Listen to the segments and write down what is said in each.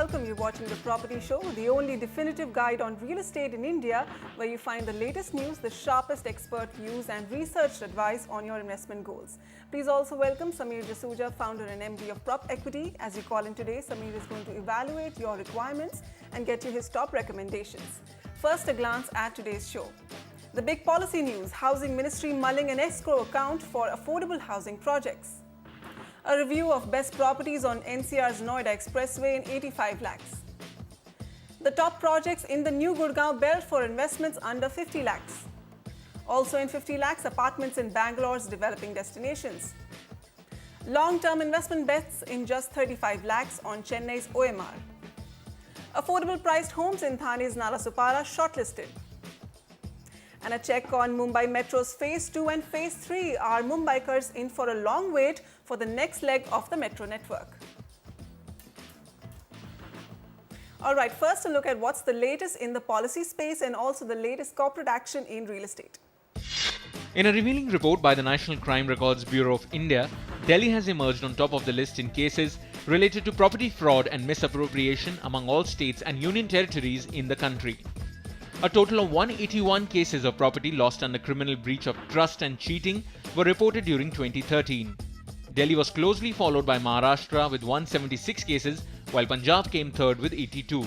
welcome you watching The Property Show, the only definitive guide on real estate in India, where you find the latest news, the sharpest expert views and researched advice on your investment goals. Please also welcome Samir Jasuja, founder and MD of Prop Equity. As you call in today, Samir is going to evaluate your requirements and get you his top recommendations. First, a glance at today's show. The big policy news: Housing Ministry mulling an escrow account for affordable housing projects. A review of best properties on NCR's Noida Expressway in 85 lakhs. The top projects in the new Gurgaon belt for investments under 50 lakhs. Also in 50 lakhs, apartments in Bangalore's developing destinations. Long-term investment bets in just 35 lakhs on Chennai's OMR. Affordable priced homes in Thane's Nalasopara shortlisted. And a check on Mumbai Metro's Phase 2 and Phase 3. Are Mumbaikars in for a long wait for the next leg of the metro network? All right, first a look at what's the latest in the policy space and also the latest corporate action in real estate. In a revealing report by the National Crime Records Bureau of India, Delhi has emerged on top of the list in cases related to property fraud and misappropriation among all states and union territories in the country. A total of 181 cases of property lost under criminal breach of trust and cheating were reported during 2013. Delhi was closely followed by Maharashtra with 176 cases, while Punjab came third with 82.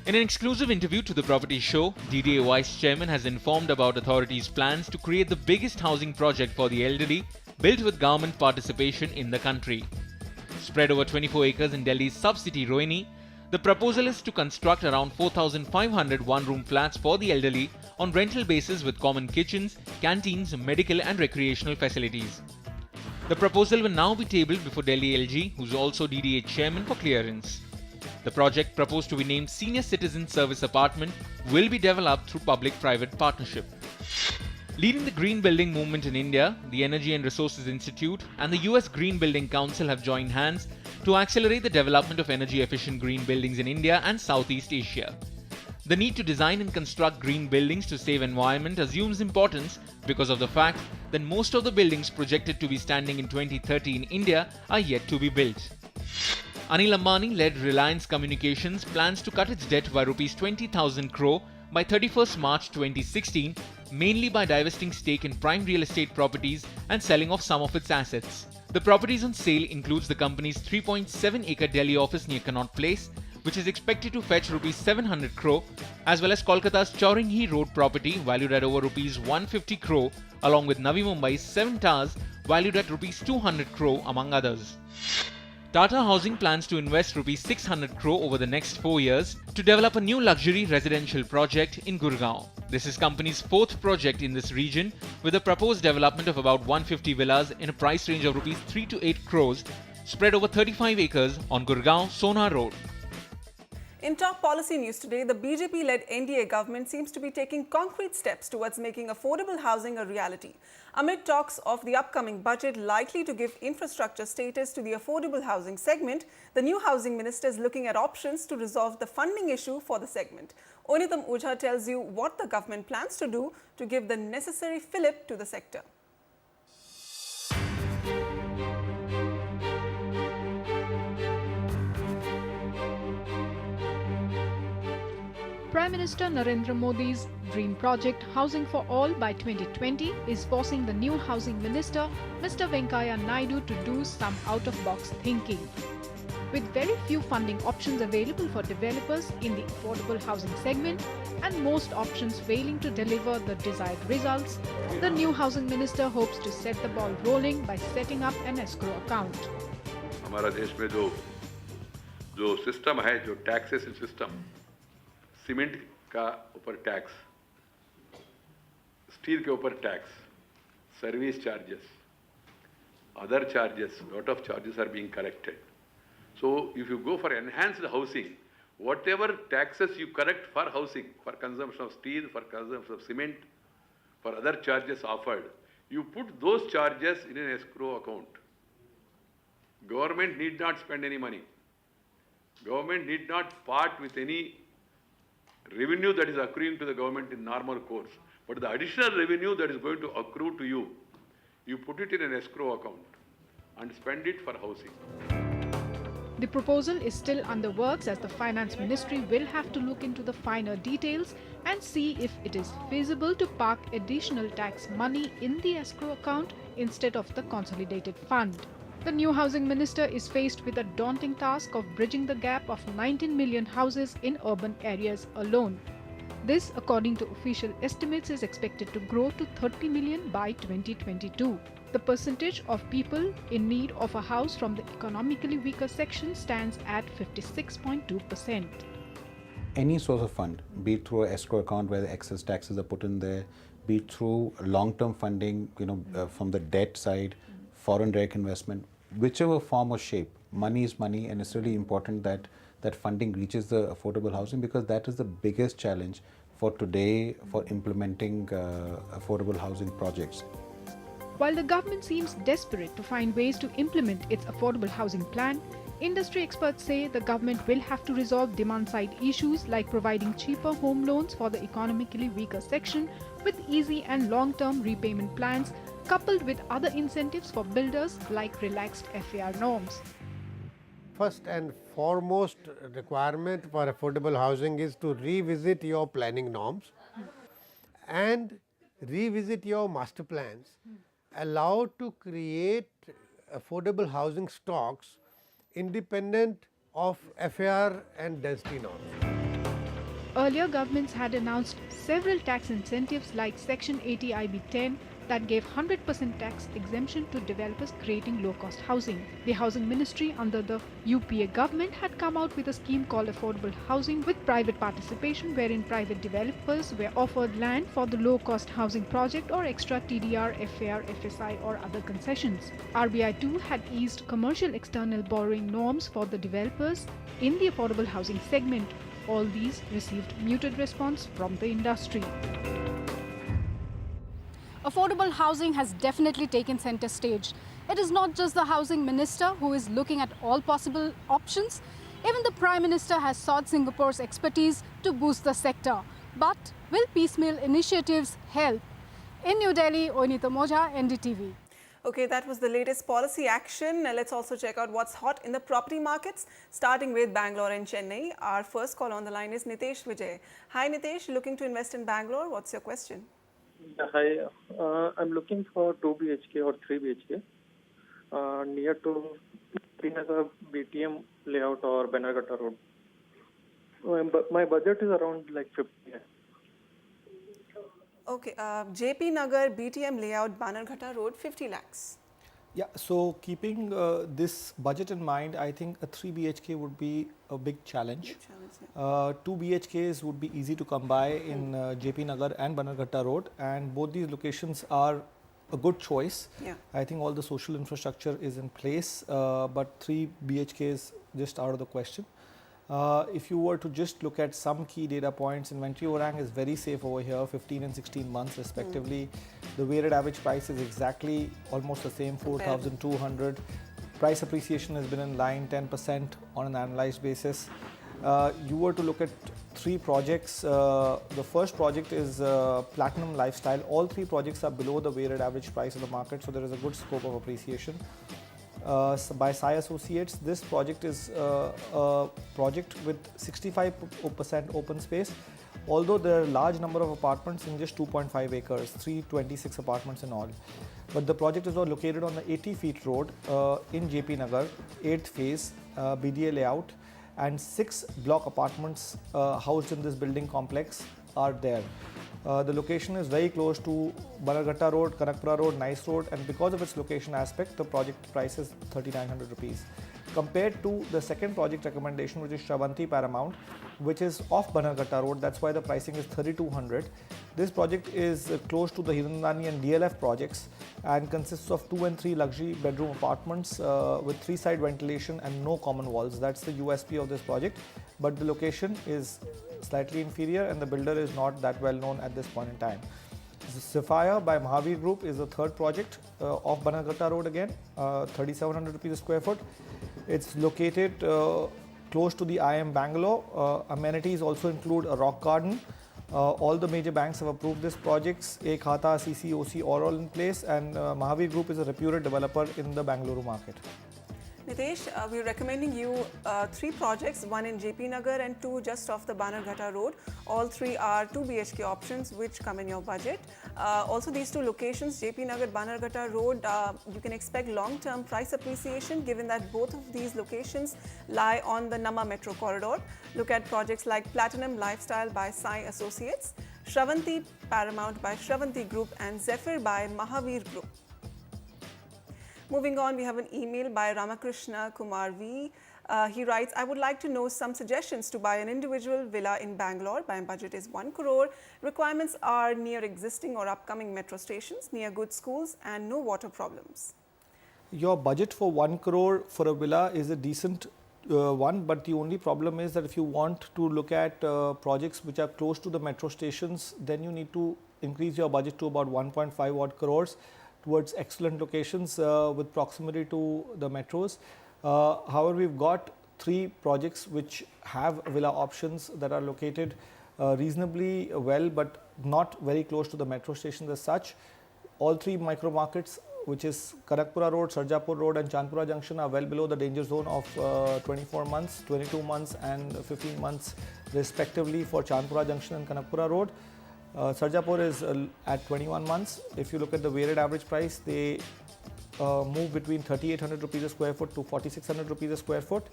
In an exclusive interview to the Property Show, DDA Vice Chairman has informed about authorities' plans to create the biggest housing project for the elderly, built with government participation in the country. Spread over 24 acres in Delhi's sub-city Rohini, the proposal is to construct around 4,500 one-room flats for the elderly on rental basis with common kitchens, canteens, medical and recreational facilities. The proposal will now be tabled before Delhi LG, who is also DDA chairman, for clearance. The project, proposed to be named Senior Citizen Service Apartment, will be developed through public-private partnership. Leading the green building movement in India, the Energy and Resources Institute and the US Green Building Council have joined hands to accelerate the development of energy-efficient green buildings in India and Southeast Asia. The need to design and construct green buildings to save environment assumes importance because of the fact that most of the buildings projected to be standing in 2030 in India are yet to be built. Anil Ambani-led Reliance Communications plans to cut its debt by Rs 20,000 crore by 31st March 2016, mainly by divesting stake in prime real estate properties and selling off some of its assets. The properties on sale includes the company's 3.7-acre Delhi office near Connaught Place, which is expected to fetch Rs 700 crore, as well as Kolkata's Chowringhi Road property valued at over Rs 150 crore, along with Navi Mumbai's 7 towers valued at Rs 200 crore, among others. Tata Housing plans to invest Rs 600 crore over the next 4 years to develop a new luxury residential project in Gurgaon. This is company's fourth project in this region, with a proposed development of about 150 villas in a price range of Rs 3 to 8 crores, spread over 35 acres on Gurgaon Sona Road. In top policy news today, the BJP-led NDA government seems to be taking concrete steps towards making affordable housing a reality. Amid talks of the upcoming budget likely to give infrastructure status to the affordable housing segment, the new housing minister is looking at options to resolve the funding issue for the segment. Onitam Ujha tells you what the government plans to do to give the necessary fillip to the sector. Prime Minister Narendra Modi's dream project Housing for All by 2020 is forcing the new housing minister, Mr. Venkaiah Naidu, to do some out-of-box thinking. With very few funding options available for developers in the affordable housing segment and most options failing to deliver the desired results, the new housing minister hopes to set the ball rolling by setting up an escrow account. हमारा देश में जो system है, जो taxation system, cement का ऊपर tax, steel के ऊपर tax, service charges, other charges, lot of charges are being collected. So if you go for enhanced housing, whatever taxes you collect for housing, for consumption of steel, for consumption of cement, for other charges offered, you put those charges in an escrow account. Government need not spend any money. Government need not part with any revenue that is accruing to the government in normal course. But the additional revenue that is going to accrue to you, you put it in an escrow account and spend it for housing. The proposal is still under works as the Finance Ministry will have to look into the finer details and see if it is feasible to park additional tax money in the escrow account instead of the consolidated fund. The new housing minister is faced with a daunting task of bridging the gap of 19 million houses in urban areas alone. This, according to official estimates, is expected to grow to 30 million by 2022. The percentage of people in need of a house from the economically weaker section stands at 56.2%. Any source of fund, be it through an escrow account where the excess taxes are put in there, be it through long-term funding, from the debt side, foreign direct investment, whichever form or shape, money is money, and it's really important that that funding reaches the affordable housing, because that is the biggest challenge for today for implementing affordable housing projects. While the government seems desperate to find ways to implement its affordable housing plan, industry experts say the government will have to resolve demand-side issues like providing cheaper home loans for the economically weaker section with easy and long-term repayment plans, coupled with other incentives for builders like relaxed FAR norms. First and foremost requirement for affordable housing is to revisit your planning norms and revisit your master plans, allowed to create affordable housing stocks independent of FAR and density norms. Earlier governments had announced several tax incentives like Section 80 IB 10 that gave 100% tax exemption to developers creating low-cost housing. The Housing Ministry under the UPA government had come out with a scheme called Affordable Housing with private participation, wherein private developers were offered land for the low-cost housing project or extra TDR, FAR, FSI or other concessions. RBI too had eased commercial external borrowing norms for the developers in the affordable housing segment. All these received muted response from the industry. Affordable housing has definitely taken center stage. It is not just the housing minister who is looking at all possible options. Even the Prime Minister has sought Singapore's expertise to boost the sector. But will piecemeal initiatives help? In New Delhi, Oinita Moja, NDTV. Okay, that was the latest policy action. Now let's also check out what's hot in the property markets, starting with Bangalore and Chennai. Our first caller on the line is Nitesh Vijay. Hi Nitesh, looking to invest in Bangalore. What's your question? Hi, I'm looking for 2 BHK or 3 BHK near to Srinagar BTM layout or Bannerghatta Road. My budget is around like 50. Okay, JP Nagar BTM layout Bannerghatta Road, 50 lakhs. Yeah, so keeping this budget in mind, I think a 3 BHK would be a big challenge. 2 BHKs would be easy to come by in JP Nagar and Bannerghatta Road, and both these locations are a good choice. Yeah. I think all the social infrastructure is in place, but 3 BHKs just out of the question. If you were to just look at some key data points, inventory overhang is very safe over here, 15 and 16 months respectively. The weighted average price is exactly almost the same, 4,200. Price appreciation has been in line, 10% on an annualized basis. You were to look at 3 projects. The first project is Platinum Lifestyle. All 3 projects are below the weighted average price of the market, so there is a good scope of appreciation. By Sai Associates, this project is a project with 65% open space, although there are a large number of apartments in just 2.5 acres, 326 apartments in all. But the project is located on the 80 feet road in JP Nagar, 8th phase, BDA layout, and 6 block apartments housed in this building complex are there. The location is very close to Bannerghatta Road, Kanakpura Road, Nice Road, and because of its location aspect, the project price is 3,900 rupees. Compared to the second project recommendation, which is Shravanti Paramount, which is off Bannerghatta Road, that's why the pricing is 3,200. This project is close to the Hirandani and DLF projects and consists of 2 and 3 luxury bedroom apartments with 3-side ventilation and no common walls. That's the USP of this project, but the location is slightly inferior and the builder is not that well known at this point in time. Sapphire by Mahavir Group is the third project off Bannerghatta Road again, 3,700 rupees a square foot. It's located close to the IM Bangalore. Amenities also include a rock garden. All the major banks have approved this project. A Khata, CC, OC are all in place, and Mahavir Group is a reputed developer in the Bangalore market. Nitesh, we're recommending you 3 projects, one in JP Nagar and 2 just off the Bannerghatta Road. All 3 are 2 BHK options which come in your budget. Also, these 2 locations, JP Nagar, Bannerghatta Road, you can expect long-term price appreciation given that both of these locations lie on the Namma Metro corridor. Look at projects like Platinum Lifestyle by Sai Associates, Shravanti Paramount by Shravanti Group and Zephyr by Mahavir Group. Moving on, we have an email by Ramakrishna Kumar V. He writes, I would like to know some suggestions to buy an individual villa in Bangalore. My budget is 1 crore. Requirements are near existing or upcoming metro stations, near good schools and no water problems. Your budget for 1 crore for a villa is a decent one, but the only problem is that if you want to look at projects which are close to the metro stations, then you need to increase your budget to about 1.5 odd crores towards excellent locations with proximity to the metros. However, we've got 3 projects which have villa options that are located reasonably well, but not very close to the metro stations as such. All 3 micro markets, which is Kanakpura Road, Sarjapur Road and Chandpura Junction, are well below the danger zone of 24 months, 22 months and 15 months respectively for Chandpura Junction and Kanakpura Road. Sarjapur is at 21 months. If you look at the weighted average price, they move between 3,800 rupees a square foot to 4,600 rupees a square foot.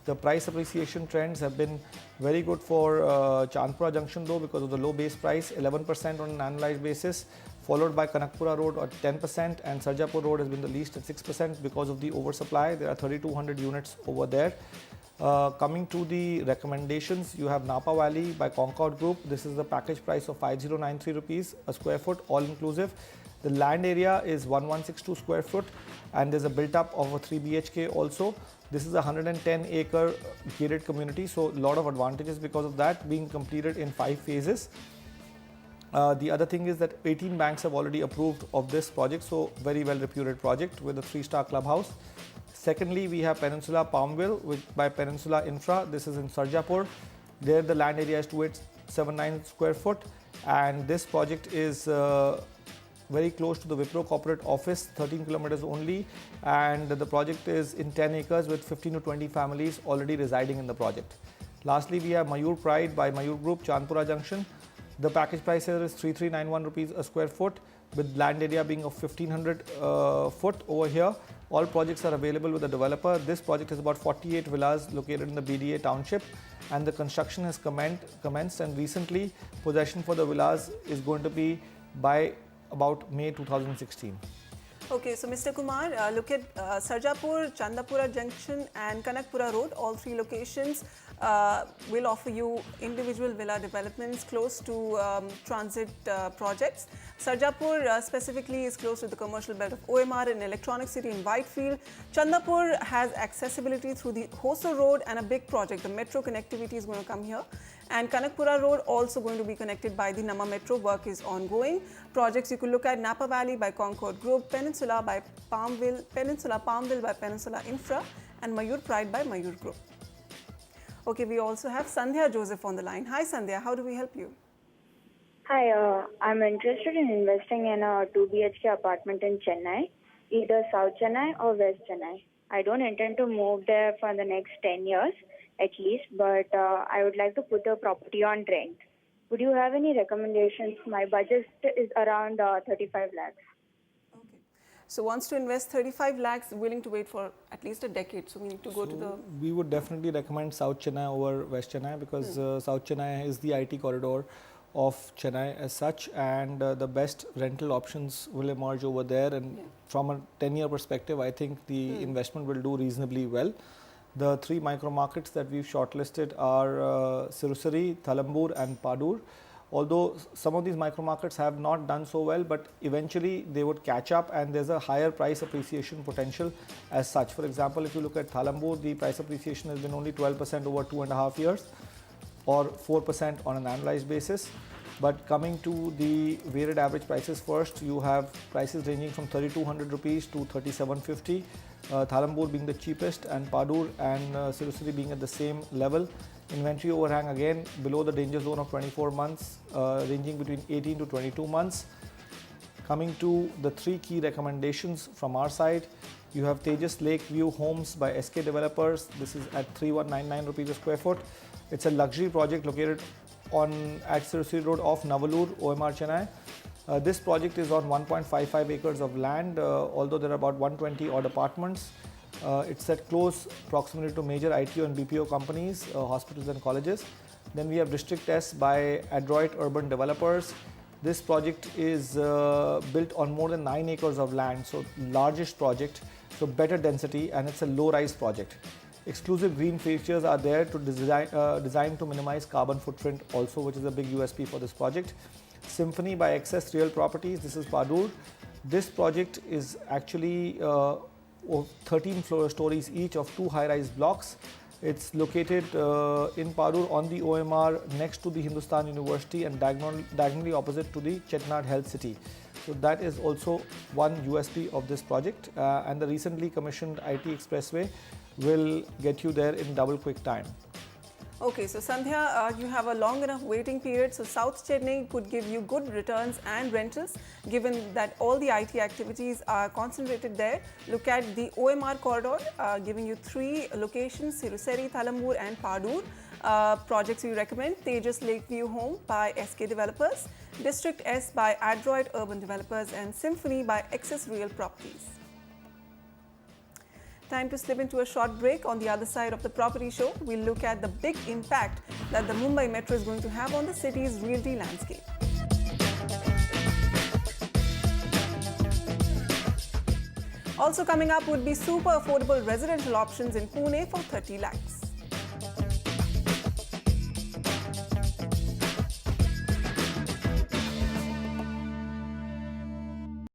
The price appreciation trends have been very good for Chandpura Junction though, because of the low base price, 11% on an annualized basis, followed by Kanakpura Road at 10%, and Sarjapur Road has been the least at 6% because of the oversupply. There are 3,200 units over there. Coming to the recommendations, you have Napa Valley by Concord Group. This is the package price of 5,093 rupees a square foot, all inclusive. The land area is 1,162 square foot and there's a built up of a 3 BHK also. This is a 110 acre gated community, so a lot of advantages because of that, being completed in 5 phases. The other thing is that 18 banks have already approved of this project, so very well reputed project with a 3-star clubhouse. Secondly, we have Peninsula Palmville by Peninsula Infra. This is in Sarjapur. There the land area is 2,879 square foot and this project is very close to the Wipro corporate office, 13 kilometers only, and the project is in 10 acres with 15 to 20 families already residing in the project. Lastly, we have Mayur Pride by Mayur Group, Chandpura Junction. The package price here is 3,391 rupees a square foot with land area being of 1,500 foot over here. All projects are available with the developer. This project is about 48 villas located in the BDA township and the construction has commenced, and recently possession for the villas is going to be by about May 2016. Okay, so Mr. Kumar, look at Sarjapur, Chandapura Junction and Kanakpura Road. All 3 locations will offer you individual villa developments close to transit projects. Sarjapur specifically is close to the commercial belt of OMR and Electronic City in Whitefield. Chandapur has accessibility through the Hosur Road and a big project. The metro connectivity is going to come here. And Kanakpura Road also going to be connected by the Namma Metro. Work is ongoing. Projects you could look at Napa Valley by Concord Group, Peninsula Palmville by Peninsula Infra and Mayur Pride by Mayur Group. Okay, we also have Sandhya Joseph on the line. Hi Sandhya, how do we help you? Hi, I'm interested in investing in a 2 BHK apartment in Chennai, either South Chennai or West Chennai. I don't intend to move there for the next 10 years at least, but I would like to put the property on rent. Would you have any recommendations? My budget is around 35 lakhs. Okay. So wants to invest 35 lakhs, willing to wait for at least a decade. So we need to go to the... We would definitely recommend South Chennai over West Chennai because South Chennai is the IT corridor of Chennai as such, and the best rental options will emerge over there, and from a 10-year perspective I think the investment will do reasonably well. The 3 micro markets that we've shortlisted are Sirusari, Thalambur and Padur. Although some of these micro markets have not done so well, but eventually they would catch up and there's a higher price appreciation potential as such. For example, if you look at Thalambur, the price appreciation has been only 12% over 2.5 years or 4% on an annualized basis. But coming to the weighted average prices first, you have prices ranging from 3,200 rupees to 3,750. Thalambur being the cheapest and Padur and Sirusari being at the same level. Inventory overhang again below the danger zone of 24 months, ranging between 18 to 22 months. Coming to the three key recommendations from our side, you have Tejas Lakeview Homes by SK Developers. This is at 3199 rupees a square foot. It's a luxury project located at Sirsi Road off Navalur, OMR Chennai. This project is on 1.55 acres of land, although there are about 120 odd apartments. It's at close proximity to major ITO and BPO companies, hospitals and colleges. Then we have District S by Adroit Urban Developers. This project is built on more than 9 acres of land, so largest project, so better density, and it's a low-rise project. Exclusive green features are there to design to minimize carbon footprint also, which is a big USP for this project. Symphony by Access Real Properties, this is Padur. This project is actually 13 stories each of 2 high-rise blocks. It's located in Padur on the OMR next to the Hindustan University and diagonally opposite to the Chettinad Health City. So that is also one USP of this project, and the recently commissioned IT Expressway will get you there in double quick time. Okay, so Sandhya, you have a long enough waiting period, so South Chennai could give you good returns and rentals given that all the IT activities are concentrated there. Look at the OMR corridor, giving you 3 locations, Siruseri, Thalambur and Padur. Projects we recommend: Tejas Lakeview Home by SK Developers, District S by Adroit Urban Developers and Symphony by Access Real Properties. Time to slip into a short break. On the other side of the property show, we'll look at the big impact that the Mumbai Metro is going to have on the city's realty landscape. Also coming up would be super affordable residential options in Pune for 30 lakhs.